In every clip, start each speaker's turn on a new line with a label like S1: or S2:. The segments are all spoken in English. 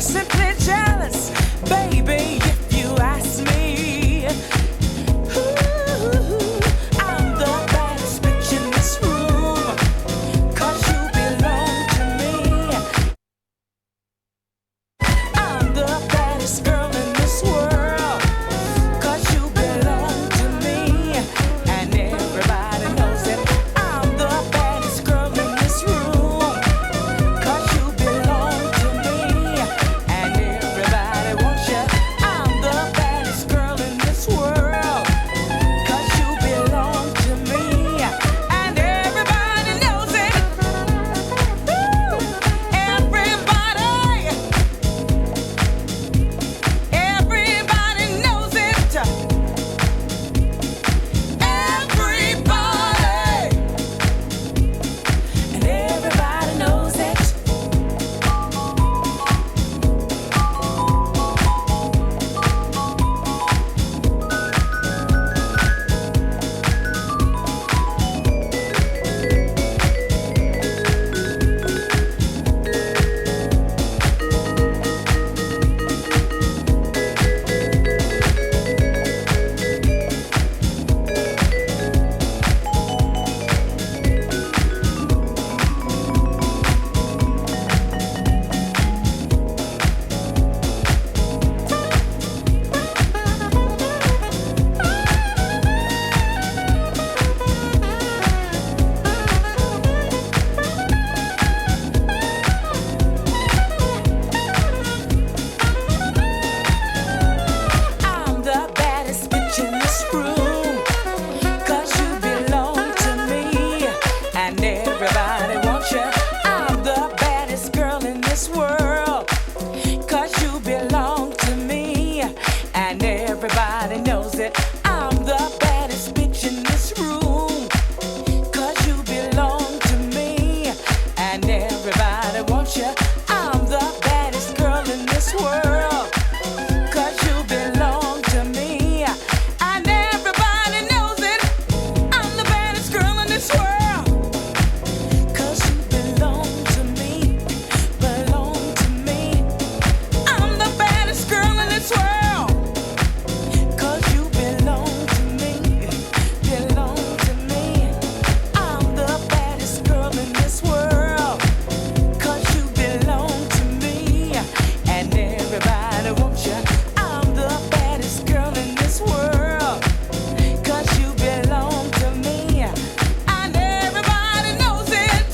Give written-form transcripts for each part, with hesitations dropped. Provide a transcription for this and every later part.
S1: simply jealous, baby, if you ask me. Ooh, I'm the baddest bitch in this room, 'cause you belong to me. I'm the baddest girl in this world, 'cause you belong to me. And everybody knows that I'm the baddest girl in this room, 'cause you belong to me. And everybody wants you. I'm the baddest girl in this world, 'cause you belong to me. And everybody knows it. Woo! Everybody knows it. Everybody, and everybody knows it. I'm the baddest bitch in this room, 'cause you belong to me. And everybody wants you. I'm the baddest girl in this world, 'cause you belong to me. And everybody knows it. I'm the baddest bitch in this room, 'cause you belong to me. And everybody wants you. I'm the baddest girl in this world, 'cause you belong to me. And everybody knows it. I'm the baddest girl in this world, 'cause you belong to me. Belong to me. I'm the baddest girl in this world, 'cause you belong to me. Belong to me. I'm the baddest girl in this world, 'cause you belong to me. And everybody wants you. I'm the baddest girl in this world, 'cause you belong to me. And everybody knows it.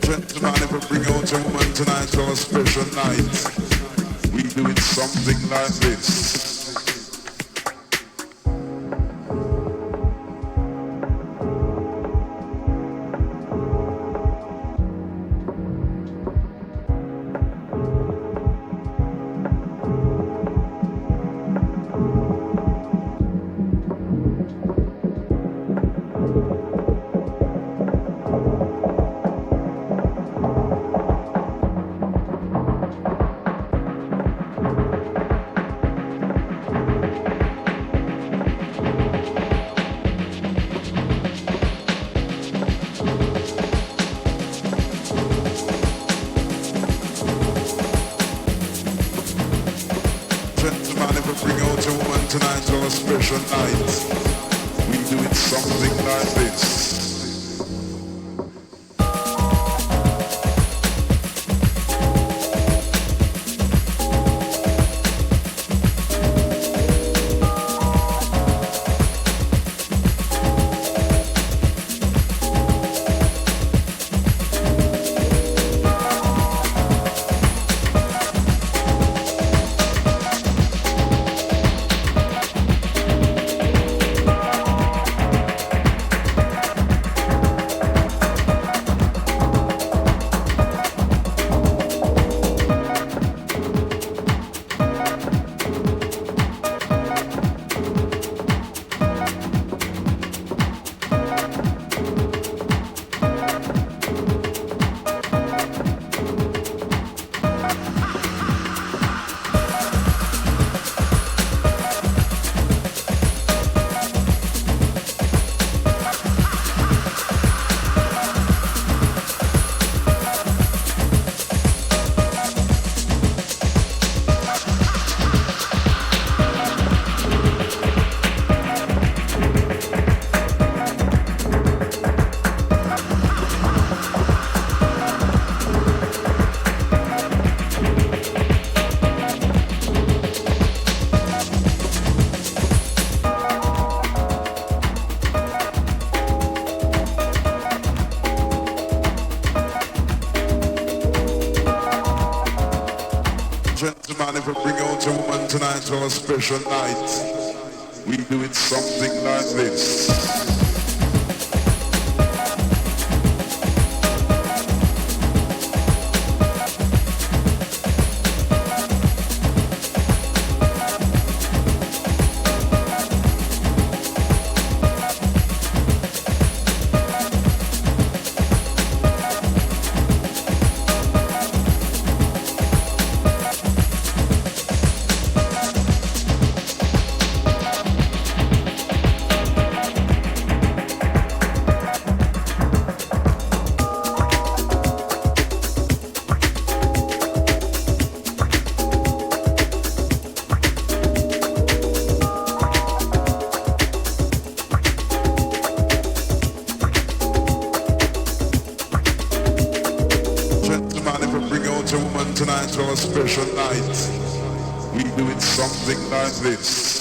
S2: Gentlemen, if we bring out a woman tonight for a special night, we do it something like this. Gentlemen, if we bring out a woman tonight for a special night, we do it something like this. tonight's our special night. We do it something like this. Tonight's our special night. We do it something like this.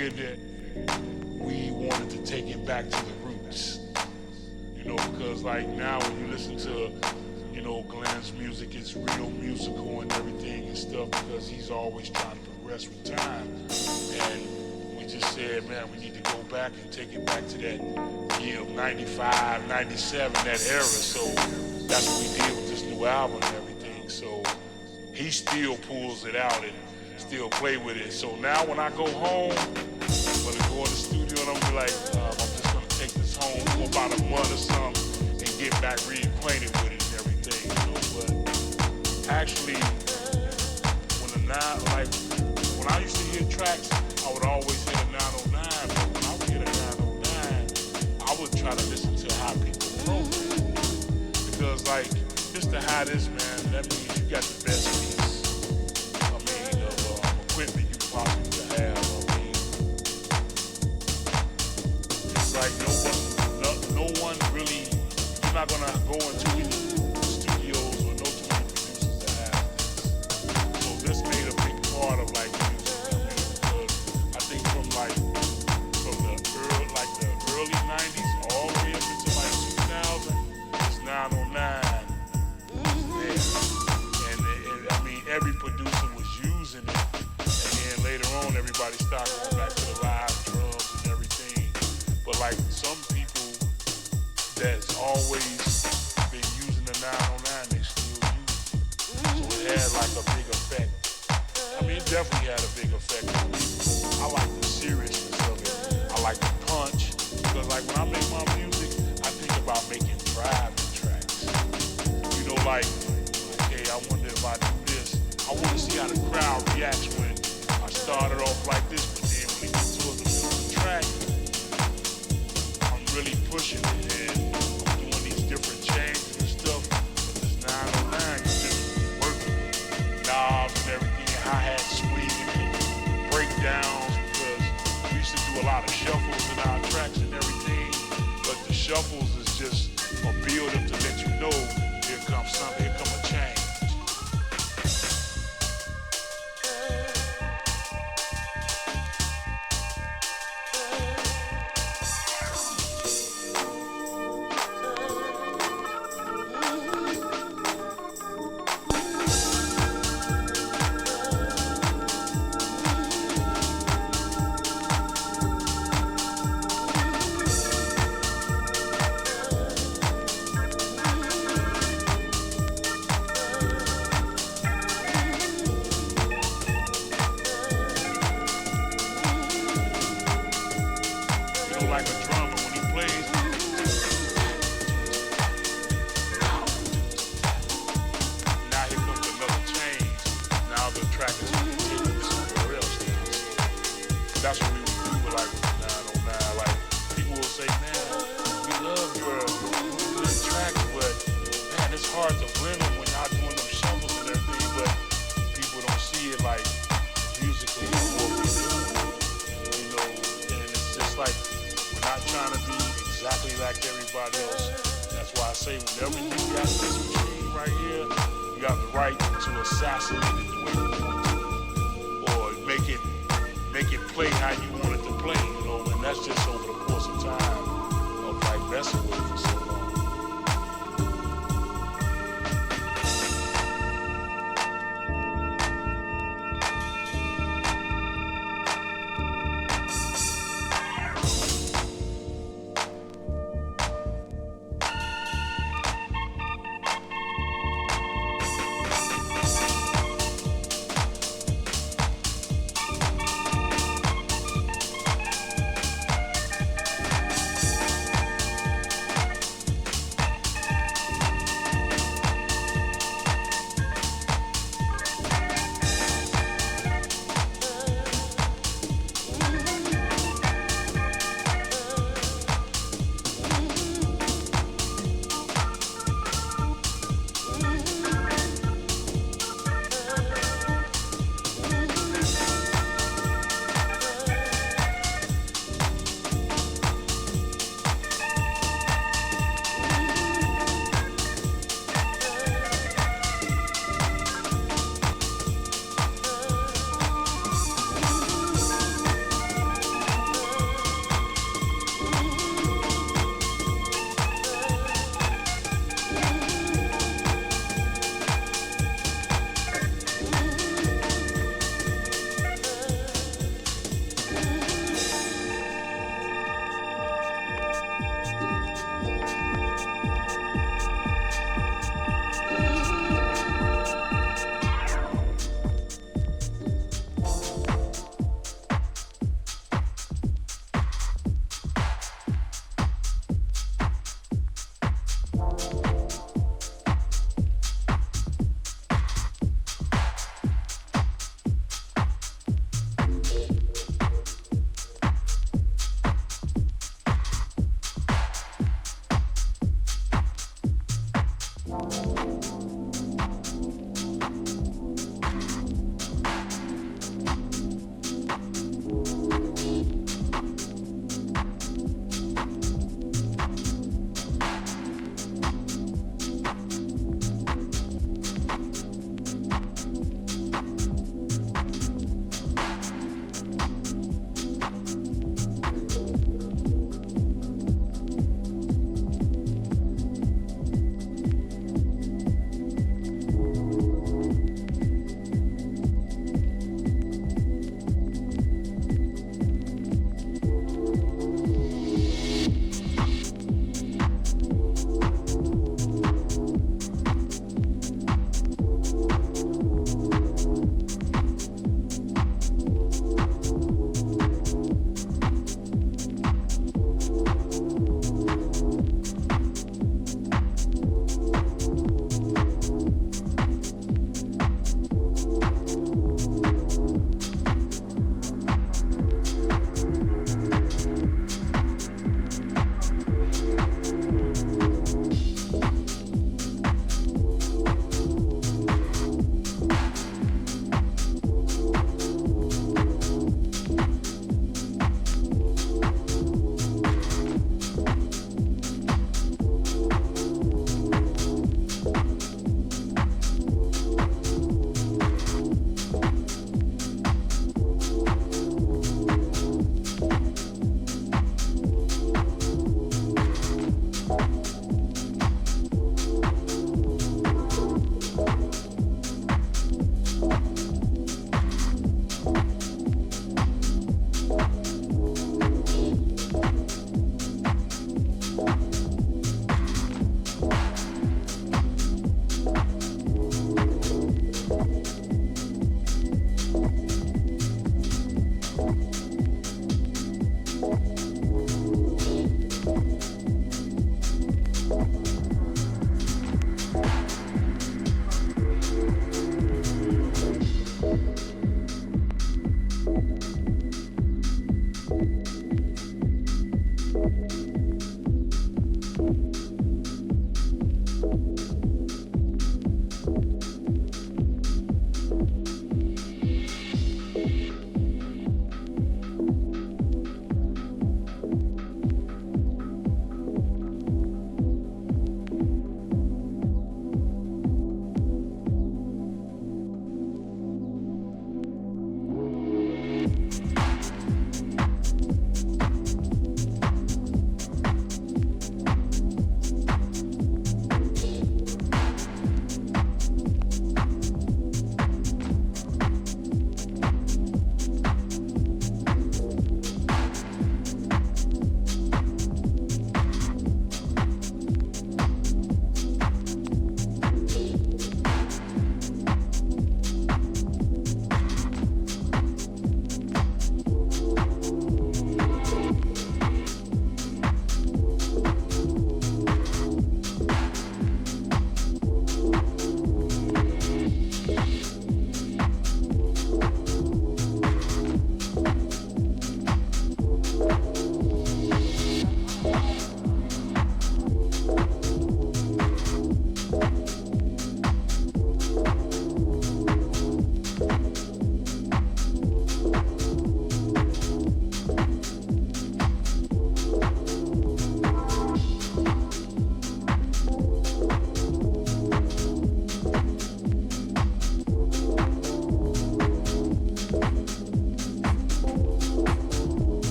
S3: figured that we wanted to take it back to the roots. You know, because like now when you listen to, you know, Glenn's music, it's real musical and everything and stuff because he's always trying to progress with time. And we just said, man, we need to go back and take it back to that year of 95, 97, that era. So that's what we did with this new album and everything. So he still pulls it out and still play with it. So now when I go home, when I go in the studio and I'm be like, I'm just gonna take this home for about a month or something and get back reacquainted with it and everything, you know. But actually, when I used to hear tracks, I would always hit a 909. But when I would hit a 909, I would try to listen to how people program. Because like, just to how this, man, that means you got the best piece. Of equipment you possibly could have. I mean, it's like no one really. You're not gonna go into any studios or no too many producers that have this. So this made a big part of like music. Because I think from the early '90s all the way up into like 2000, it's 909. And I mean, every producer was using it. Later on, everybody started going back to the live drums and everything. But like some people that's always been using the 909, they still use it. So it had like a big effect. I mean, it definitely had a big effect on me. I like the seriousness of it. I like the punch. Because like when I make my music, I think about making private tracks. You know, like, okay, I wonder if I do this. I want to see how the crowd reacts when I started off like this, but then when it gets towards the middle of the track, I'm really pushing it and I'm doing these different changes and stuff. But this 909, you just working knobs and everything, hi-hats squeezing and breakdowns because we used to do a lot of shuffles in our tracks and everything. But the shuffles is just a build-up to let you know here comes a change.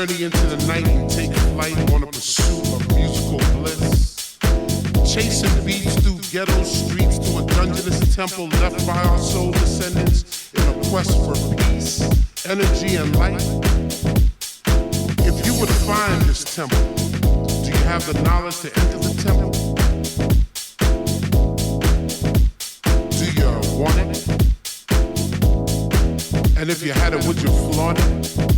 S4: journey into the night and take flight on a pursuit of musical bliss. Chasing beats through ghetto streets to a dungeonous temple left by our soul descendants in a quest for peace, energy, and light. If you were to find this temple, do you have the knowledge to enter the temple? Do you want it? And if you had it, would you flaunt it?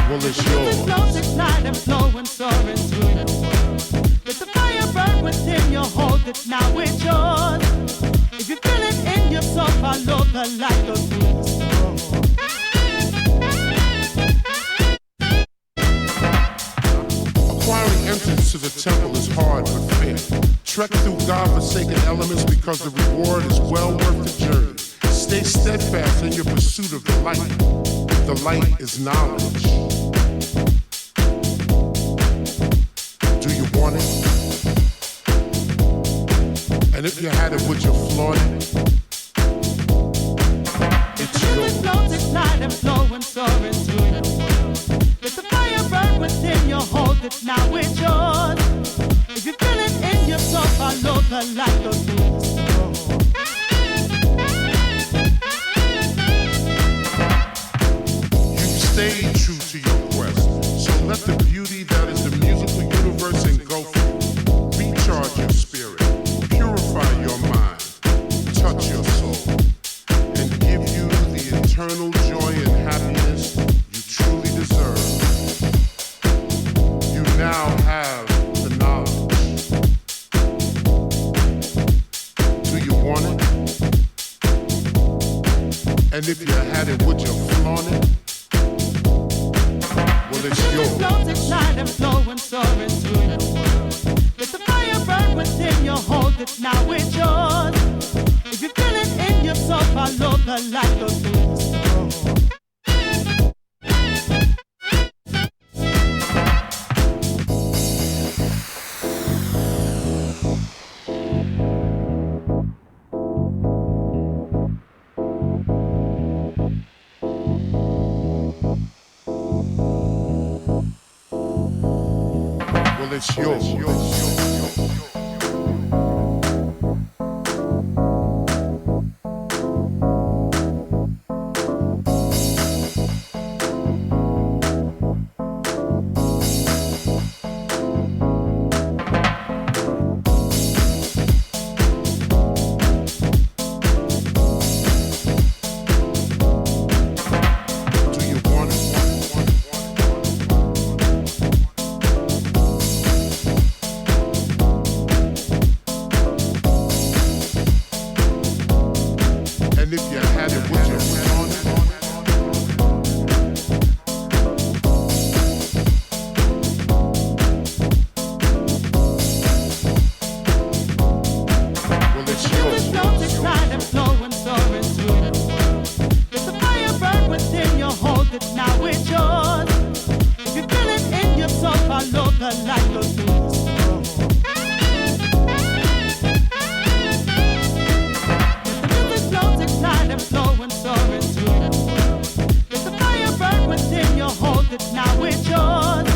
S4: Well, it's yours.
S5: The flows ignite and flow and soaring through your world. Let the fire burn within you, hold it, now it's yours. If you feel it in your soul, follow the light, go through the storm.
S4: Acquiring entrance to the temple is hard but fair. Trek through God-forsaken elements because the reward is well worth the journey. Stay steadfast in your pursuit of the light. The light is knowledge. Do you want it? And if you had it, would you flaunt it? It's yours.
S5: The flows ignite and flow and soaring through your world. Let the fire burn within you, hold it, now it's yours. If you feel it in your soul, follow the light, go through the storm.
S4: Stay true to your quest. So let the beauty that is the musical universe engulf you. Recharge your spirit, purify your mind, touch your soul, and give you the eternal joy and happiness you truly deserve. You now have the knowledge. Do you want it? And if you had it, would you flaunt it? It's yours.
S5: The flows ignite and flow and soaring through your world. Let the fire burn within you, hold it, now it's yours. If you feel it in your soul, follow the light, go through the storm.
S4: It's yours. Now it's yours.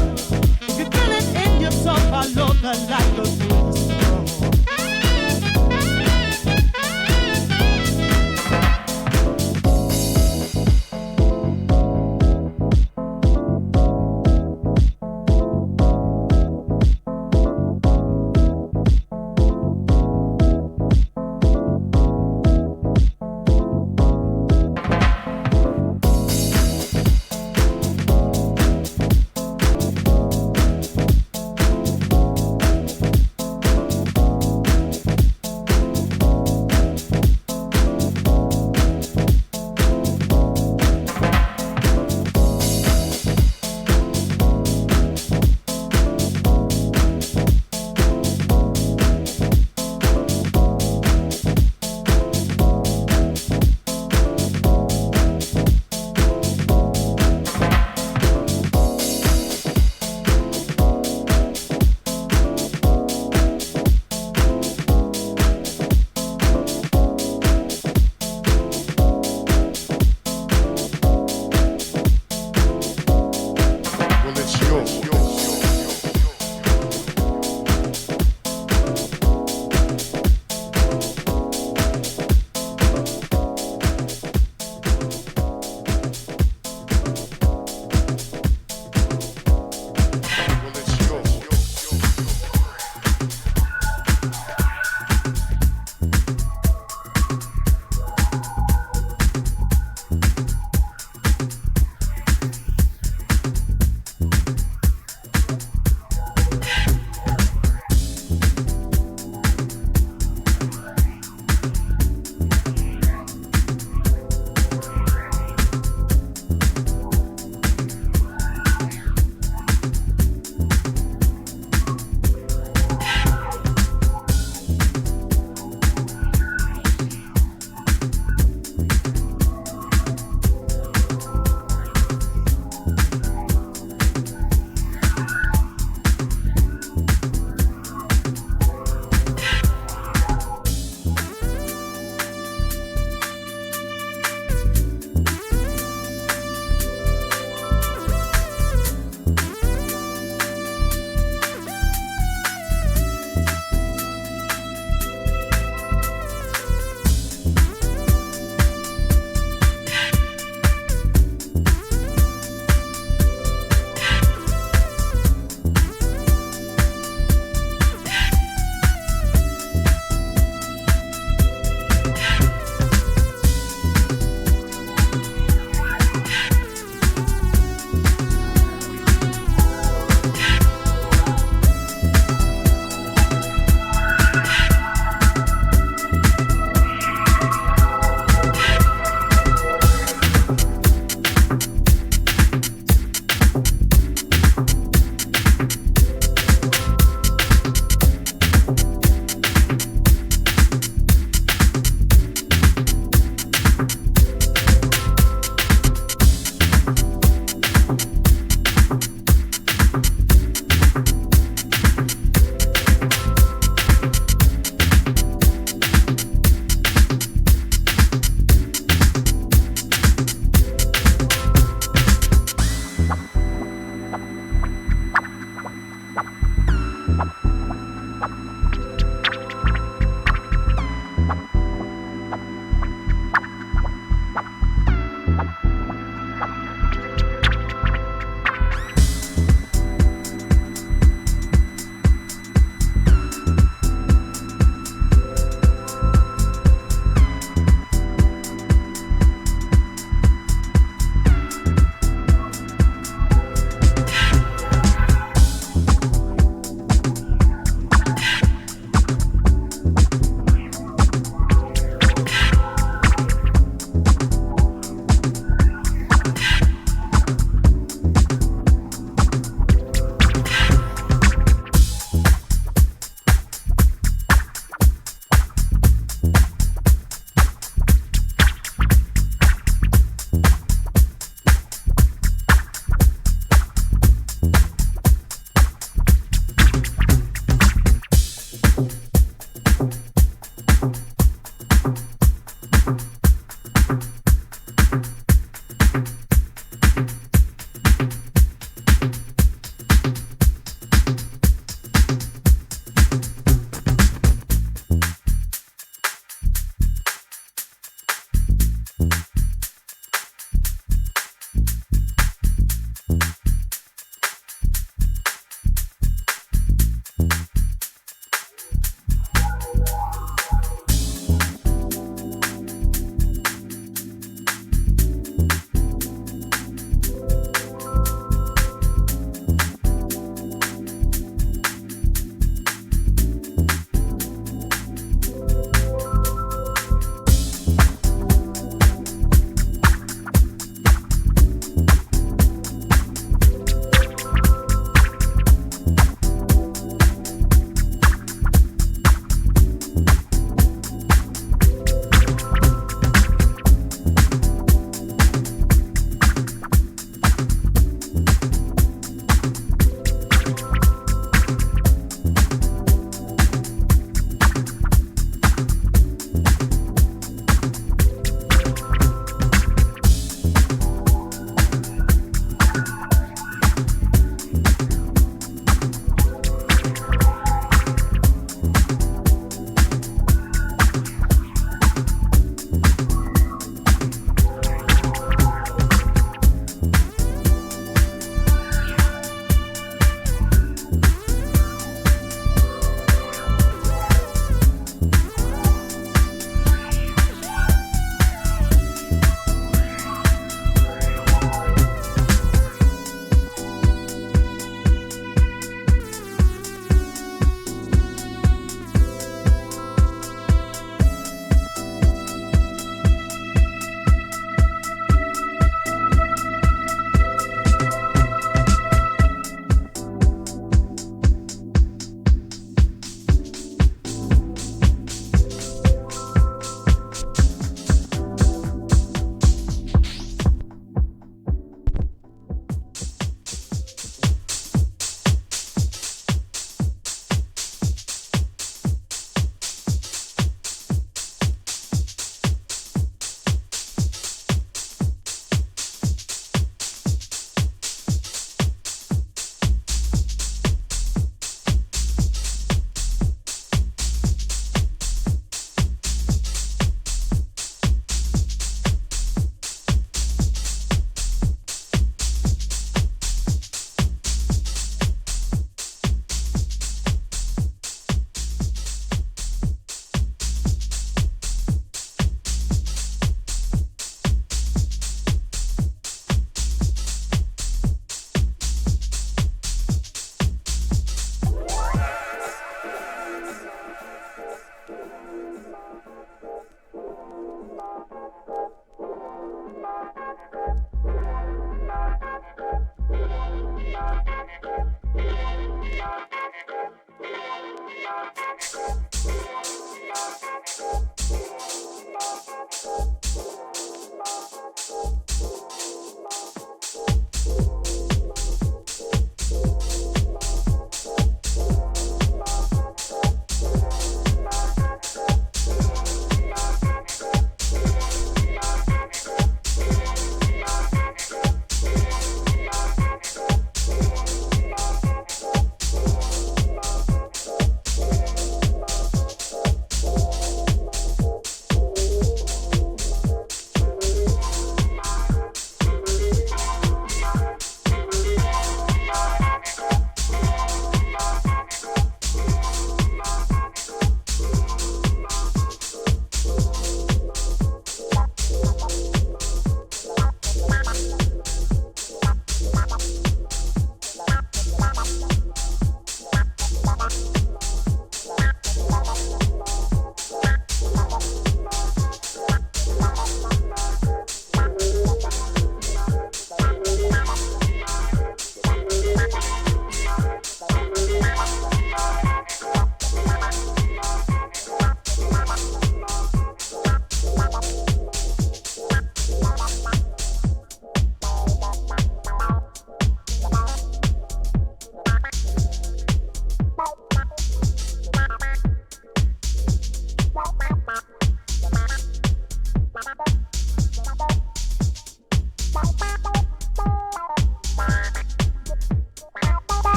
S4: If you feel it in your soul, follow the light, go through.